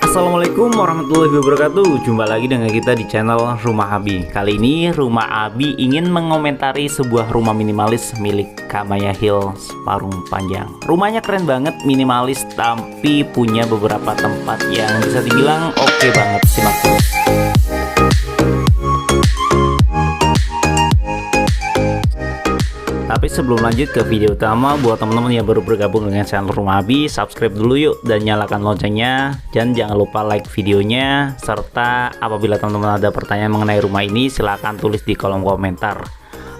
Assalamualaikum warahmatullahi wabarakatuh. Jumpa lagi dengan kita di channel Rumah Abi. Kali ini Rumah Abi ingin mengomentari sebuah rumah minimalis milik Kamaya Hills Parung Panjang. Rumahnya keren banget, minimalis, tapi punya beberapa tempat yang bisa dibilang oke banget. Simak terus. Tapi sebelum lanjut ke video utama, buat teman-teman yang baru bergabung dengan channel Rumah Abi, subscribe dulu yuk dan nyalakan loncengnya, dan jangan lupa like videonya, serta apabila teman-teman ada pertanyaan mengenai rumah ini silahkan tulis di kolom komentar.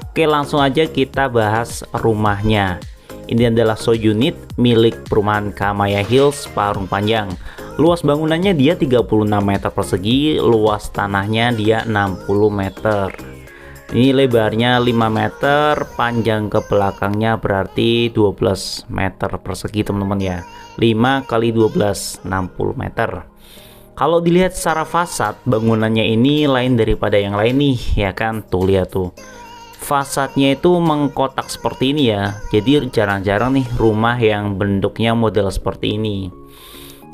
Oke, langsung aja kita bahas rumahnya. Ini adalah show unit milik perumahan Kamaya Hills Parung Panjang. Luas bangunannya dia 36 meter persegi, luas tanahnya dia 60 meter. Ini lebarnya 5 meter, panjang ke belakangnya berarti 12 meter persegi teman-teman ya. 5 kali 12, 60 meter. Kalau dilihat secara fasad, bangunannya ini lain daripada yang lain nih, ya kan? Tuh lihat tuh. Fasadnya itu mengkotak seperti ini ya. Jadi jarang-jarang nih rumah yang bentuknya model seperti ini.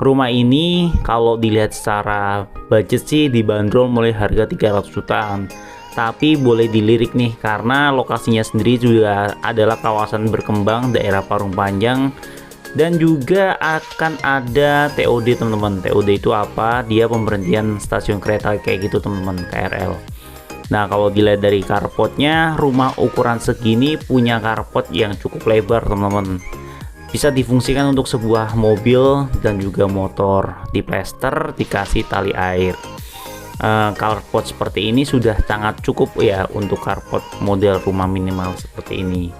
Rumah ini kalau dilihat secara budget sih dibanderol mulai harga 300 jutaan. Tapi boleh dilirik nih karena lokasinya sendiri juga adalah kawasan berkembang daerah Parung Panjang, dan juga akan ada TOD teman-teman. TOD itu apa? Dia pemberhentian stasiun kereta kayak gitu teman-teman, KRL. Nah, kalau dilihat dari carportnya, rumah ukuran segini punya carport yang cukup lebar teman-teman. Bisa difungsikan untuk sebuah mobil dan juga motor. Diplester, dikasih tali air. Carport seperti ini sudah sangat cukup ya untuk carport model rumah minimal seperti ini.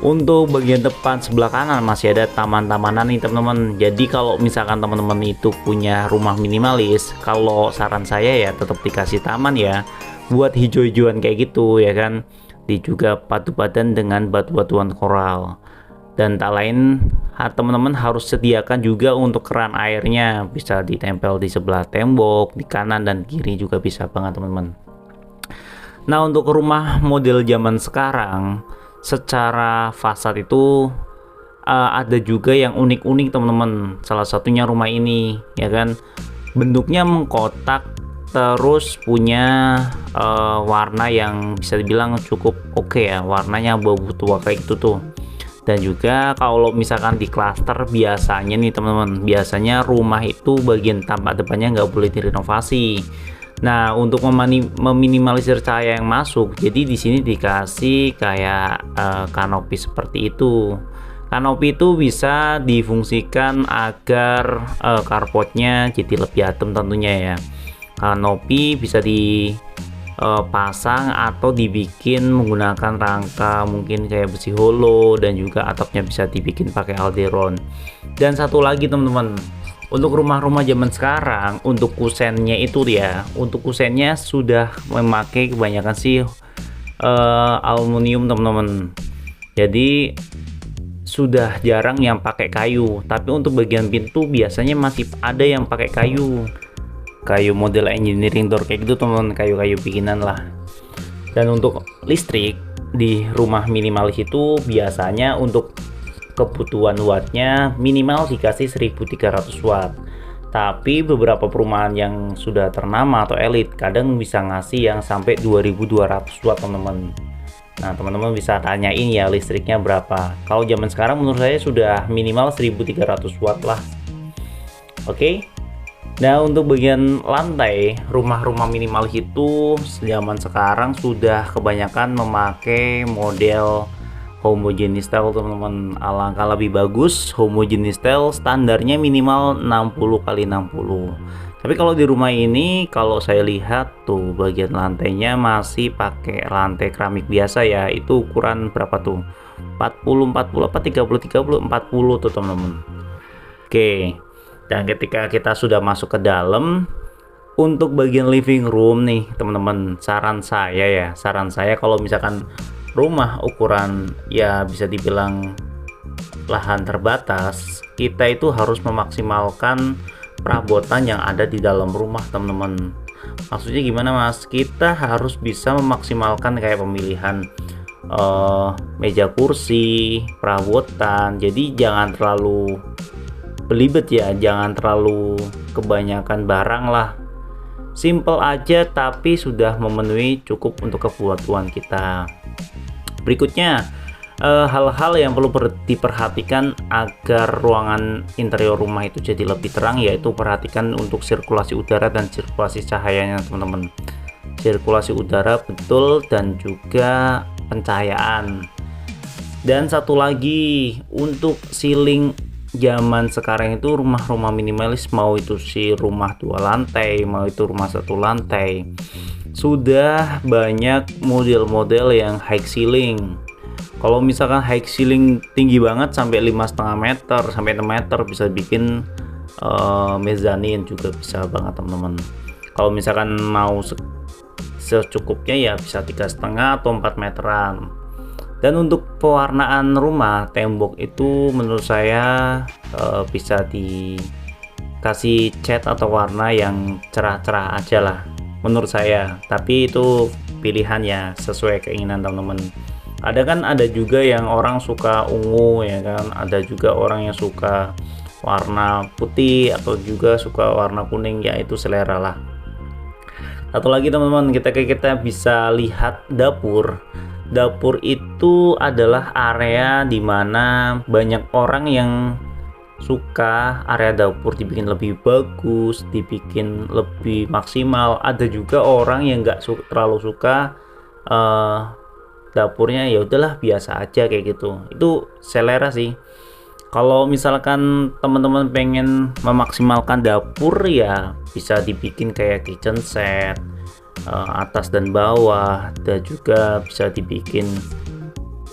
Untuk bagian depan sebelah kanan masih ada taman-tamanan nih teman-teman. Jadi kalau misalkan teman-teman itu punya rumah minimalis, kalau saran saya ya tetap dikasih taman ya, buat hijau-hijauan kayak gitu ya kan. Di juga padu padan dengan batu-batuan koral. Dan tak lain, teman-teman harus sediakan juga untuk keran airnya, bisa ditempel di sebelah tembok, di kanan dan kiri juga bisa banget teman-teman. Nah, untuk rumah model zaman sekarang, secara fasad itu ada juga yang unik-unik teman-teman. Salah satunya rumah ini, ya kan, bentuknya mengkotak, terus punya warna yang bisa dibilang cukup oke ya, warnanya abu-abu tua kayak gitu tuh. Dan juga kalau misalkan di klaster biasanya nih teman-teman, biasanya rumah itu bagian tampak depannya nggak boleh direnovasi. Nah, untuk meminimalisir cahaya yang masuk, jadi di sini dikasih kayak kanopi seperti itu. Kanopi itu bisa difungsikan agar carportnya jadi lebih adem tentunya ya. Kanopi bisa pasang atau dibikin menggunakan rangka mungkin kayak besi holo, dan juga atapnya bisa dibikin pakai alderon. Dan satu lagi teman-teman, untuk rumah-rumah zaman sekarang, untuk kusennya itu ya, untuk kusennya sudah memakai kebanyakan sih aluminium teman-teman. Jadi sudah jarang yang pakai kayu, tapi untuk bagian pintu biasanya masih ada yang pakai kayu model engineering door kayak gitu teman-teman, kayu-kayu bikinan lah. Dan untuk listrik di rumah minimalis itu biasanya untuk kebutuhan wattnya minimal dikasih 1300 watt, tapi beberapa perumahan yang sudah ternama atau elit kadang bisa ngasih yang sampai 2200 watt teman-teman. Nah, teman-teman bisa tanyain ya listriknya berapa. Kalau zaman sekarang menurut saya sudah minimal 1300 watt lah. Oke. Nah, untuk bagian lantai, rumah-rumah minimalis itu zaman sekarang sudah kebanyakan memakai model homogeneous style teman-teman. Alangkah lebih bagus homogeneous style, standarnya minimal 60 kali 60. Tapi kalau di rumah ini, kalau saya lihat tuh bagian lantainya masih pakai lantai keramik biasa ya. Itu ukuran berapa tuh? 40 apa 30 40 tuh teman-teman. Oke. Dan ketika kita sudah masuk ke dalam, untuk bagian living room nih teman-teman, saran saya kalau misalkan rumah ukuran ya bisa dibilang lahan terbatas, kita itu harus memaksimalkan perabotan yang ada di dalam rumah teman-teman. Maksudnya gimana mas? Kita harus bisa memaksimalkan kayak pemilihan meja kursi, perabotan. Jadi jangan terlalu belibet ya, jangan terlalu kebanyakan barang lah. Simple aja tapi sudah memenuhi cukup untuk kebutuhan kita. Berikutnya, hal-hal yang perlu diperhatikan agar ruangan interior rumah itu jadi lebih terang, yaitu perhatikan untuk sirkulasi udara dan sirkulasi cahayanya teman-teman. Sirkulasi udara betul dan juga pencahayaan. Dan satu lagi, untuk ceiling zaman sekarang itu rumah-rumah minimalis, mau itu si rumah 2 lantai, mau itu rumah 1 lantai, sudah banyak model-model yang high ceiling. Kalau misalkan high ceiling tinggi banget sampai 5,5 meter sampai 6 meter, bisa bikin mezanin juga bisa banget teman-teman. Kalau misalkan mau secukupnya ya bisa 3,5 atau 4 meteran. Dan untuk pewarnaan rumah, tembok itu menurut saya bisa dikasih cat atau warna yang cerah-cerah aja lah menurut saya, tapi itu pilihan ya, sesuai keinginan teman-teman. Ada juga yang orang suka ungu ya kan, ada juga orang yang suka warna putih atau juga suka warna kuning, ya itu selera lah. Satu lagi teman-teman, kita bisa lihat dapur. Dapur itu adalah area dimana banyak orang yang suka area dapur dibikin lebih bagus, dibikin lebih maksimal. Ada juga orang yang nggak terlalu suka dapurnya, ya udahlah biasa aja kayak gitu. Itu selera sih. Kalau misalkan teman-teman pengen memaksimalkan dapur, ya bisa dibikin kayak kitchen set, atas dan bawah, dan juga bisa dibikin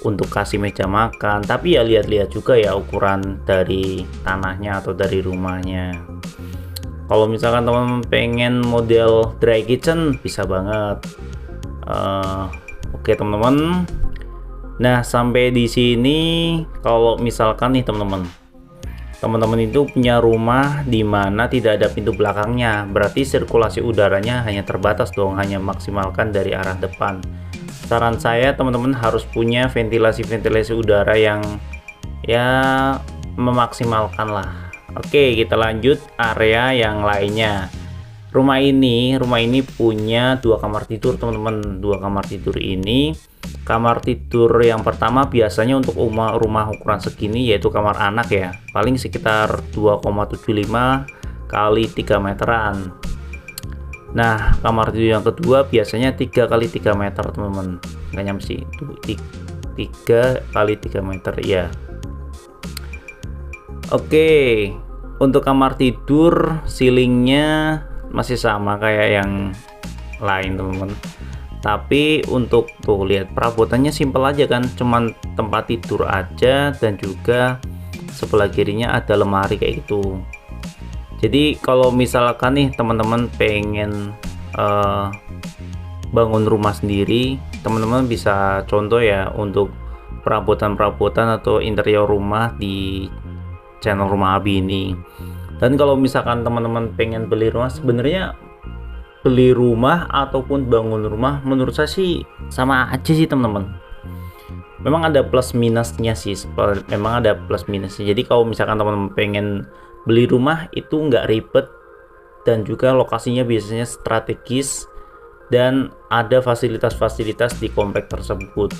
untuk kasih meja makan. Tapi ya lihat-lihat juga ya ukuran dari tanahnya atau dari rumahnya. Kalau misalkan teman-teman pengen model dry kitchen, bisa banget. Oke teman-teman, nah sampai di sini. Kalau misalkan nih teman-teman itu punya rumah di mana tidak ada pintu belakangnya, berarti sirkulasi udaranya hanya terbatas dong, hanya maksimalkan dari arah depan. Saran saya teman-teman harus punya ventilasi udara yang ya memaksimalkan lah. Oke, kita lanjut area yang lainnya. Rumah ini punya 2 kamar tidur teman-teman. 2 kamar tidur ini, kamar tidur yang pertama biasanya untuk rumah ukuran segini, yaitu kamar anak ya, paling sekitar 2,75 kali 3 meteran. Nah, kamar tidur yang kedua biasanya 3 kali 3 meter teman-teman. Nggak nyampe sih, 3 kali 3 meter ya. Oke, untuk kamar tidur ceilingnya masih sama kayak yang lain teman-teman, tapi untuk tuh lihat perabotannya simple aja kan, cuman tempat tidur aja, dan juga sebelah kirinya ada lemari kayak gitu. Jadi kalau misalkan nih teman-teman pengen bangun rumah sendiri, teman-teman bisa contoh ya untuk perabotan atau interior rumah di channel Rumah Abi ini. Dan kalau misalkan teman-teman pengen beli rumah, sebenarnya beli rumah ataupun bangun rumah menurut saya sih sama aja sih teman-teman. Memang ada plus minusnya sih, memang ada plus minusnya. Jadi kalau misalkan teman-teman pengen beli rumah itu nggak ribet, dan juga lokasinya biasanya strategis, dan ada fasilitas-fasilitas di komplek tersebut.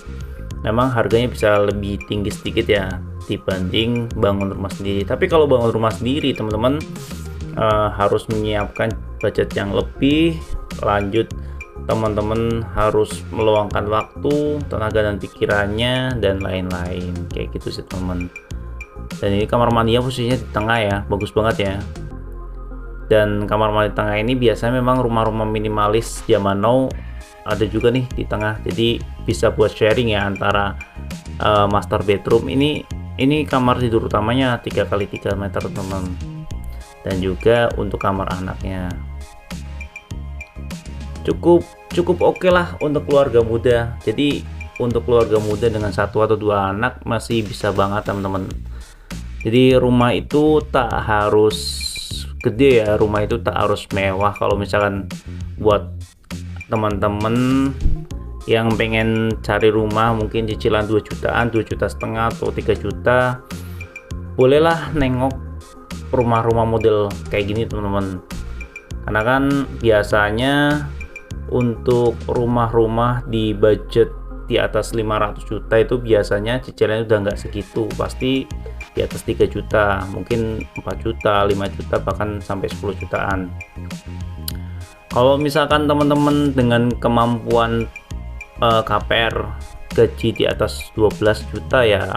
Memang harganya bisa lebih tinggi sedikit ya dibanding bangun rumah sendiri. Tapi kalau bangun rumah sendiri teman-teman harus menyiapkan budget yang lebih lanjut. Teman-teman harus meluangkan waktu, tenaga dan pikirannya, dan lain-lain kayak gitu sih teman-teman. Dan ini kamar mandinya posisinya di tengah ya, bagus banget ya. Dan kamar mandi tengah ini biasanya memang rumah-rumah minimalis zaman now ada juga nih di tengah, jadi bisa buat sharing ya antara master bedroom. Ini kamar tidur utamanya 3 kali 3 meter teman, dan juga untuk kamar anaknya cukup oke lah untuk keluarga muda. Jadi untuk keluarga muda dengan 1 atau 2 anak masih bisa banget teman-teman. Jadi rumah itu tak harus gede ya, rumah itu tak harus mewah. Kalau misalkan buat teman-teman yang pengen cari rumah mungkin cicilan 2 jutaan, 2,5 juta atau 3 juta, bolehlah nengok rumah-rumah model kayak gini teman-teman, karena kan biasanya untuk rumah-rumah di budget di atas 500 juta itu biasanya cicilannya udah nggak segitu, pasti di atas 3 juta, mungkin 4 juta, 5 juta, bahkan sampai 10 jutaan. Kalau misalkan teman-teman dengan kemampuan KPR gaji di atas 12 juta ya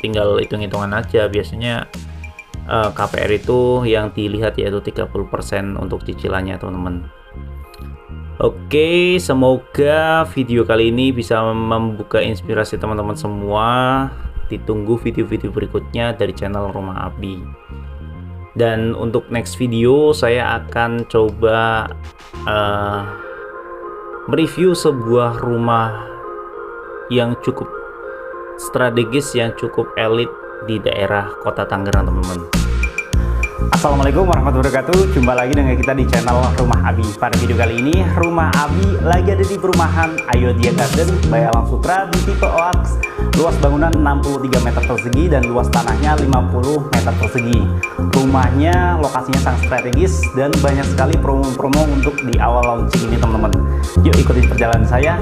tinggal hitung-hitungan aja. Biasanya KPR itu yang dilihat yaitu 30% untuk cicilannya teman-teman. Oke, semoga video kali ini bisa membuka inspirasi teman-teman semua. Ditunggu video-video berikutnya dari channel Rumah Abi. Dan untuk next video saya akan coba mereview sebuah rumah yang cukup strategis, yang cukup elit di daerah Kota Tangerang teman-teman. Assalamualaikum warahmatullahi wabarakatuh. Jumpa lagi dengan kita di channel Rumah Abi. Pada video kali ini Rumah Abi lagi ada di perumahan Ayodhya Garden by Alam Sutra di tipe OAX. Luas bangunan 63 meter persegi dan luas tanahnya 50 meter persegi. Rumahnya lokasinya sangat strategis dan banyak sekali promo-promo untuk di awal launching ini teman-teman. Yuk ikutin perjalanan saya.